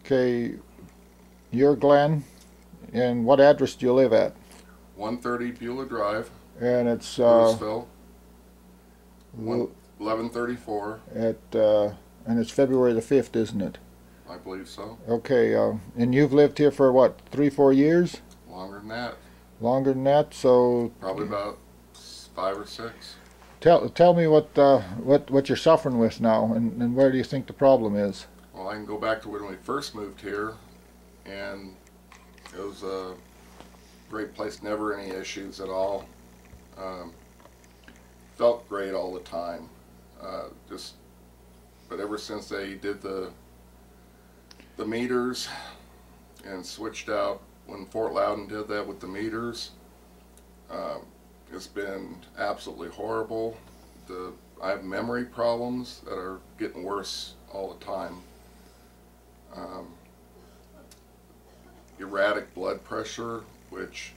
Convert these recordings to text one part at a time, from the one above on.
Okay, you're Glenn, and what address do you live at? 130 Beulah Drive, And it's Louisville, 1134. and it's February the 5th, isn't it? I believe so. Okay, and you've lived here for what, 3-4 years? Longer than that. Longer than that, so Probably about 5 or 6. tell me what you're suffering with now, and where do you think the problem is? Well, I can go back to when we first moved here, and it was a great place, never any issues at all. Felt great all the time. But ever since they did the meters and switched out, when Fort Loudoun did that with the meters, it's been absolutely horrible. I have memory problems that are getting worse all the time. Erratic blood pressure, which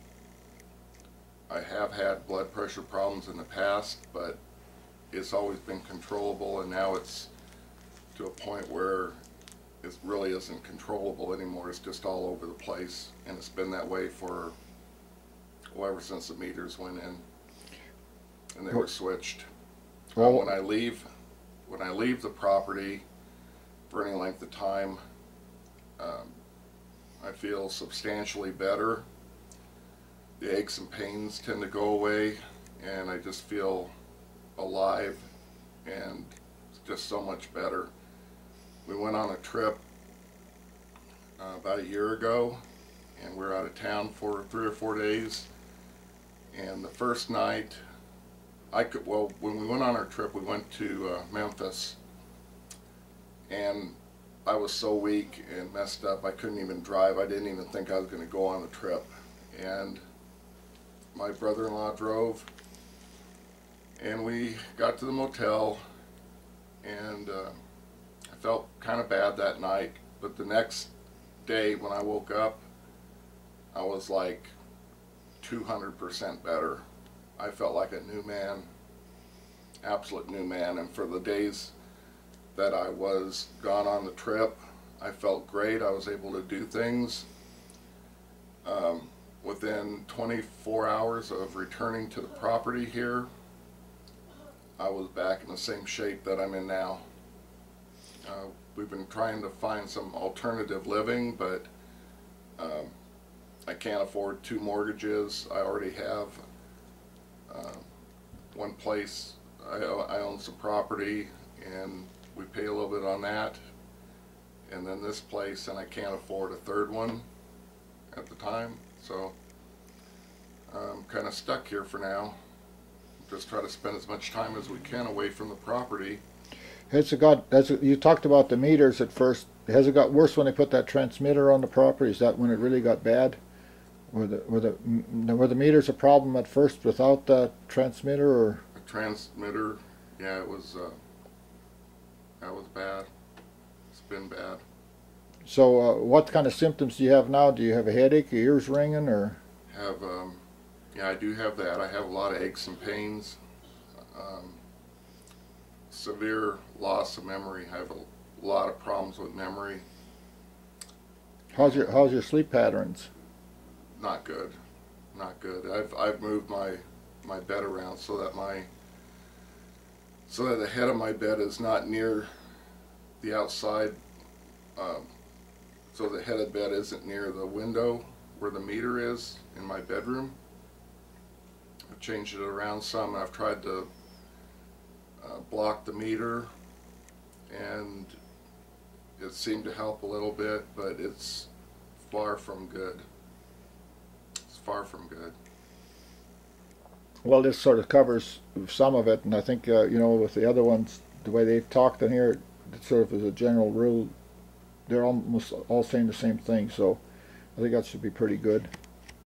I have had blood pressure problems in the past, but it's always been controllable, and now it's to a point where it really isn't controllable anymore. It's just all over the place, and it's been that way for, well, ever since the meters went in and they were switched. When I leave the property for any length of time, I feel substantially better. The aches and pains tend to go away, and I just feel alive and just so much better. We went on a trip about a year ago, and we were out of town for 3 or 4 days. And the first night, when we went on our trip, we went to Memphis, and I was so weak and messed up I couldn't even drive. I didn't even think I was going to go on the trip. And my brother-in-law drove, and we got to the motel, and I felt kind of bad that night, but the next day when I woke up, I was like 200% better. I felt like a new man, absolute new man. And for the days that I was gone on the trip, I felt great. I was able to do things. Within 24 hours of returning to the property here, I was back in the same shape that I'm in now. We've been trying to find some alternative living, but I can't afford 2 mortgages. I already have one place. I own some property, and we pay a little bit on that, and then this place, and I can't afford a 3rd one at the time, so I'm kind of stuck here for now. Just try to spend as much time as we can away from the property. You talked about the meters at first. Has it got worse when they put that transmitter on the property? Is that when it really got bad? Were the meters a problem at first without that transmitter, or? The transmitter, yeah, it was. That was bad. It's been bad. So, what kind of symptoms do you have now? Do you have a headache, your ears ringing, or? Yeah, I do have that. I have a lot of aches and pains. Severe loss of memory. I have a lot of problems with memory. How's your sleep patterns? Not good. Not good. I've moved my bed around so that the head of my bed is not near the outside. So the head of the bed isn't near the window where the meter is in my bedroom. I've changed it around some. I've tried to block the meter, and it seemed to help a little bit, but it's far from good. It's far from good. Well, this sort of covers some of it, and I think with the other ones, the way they've talked in here, it sort of as a general rule, they're almost all saying the same thing. So I think that should be pretty good.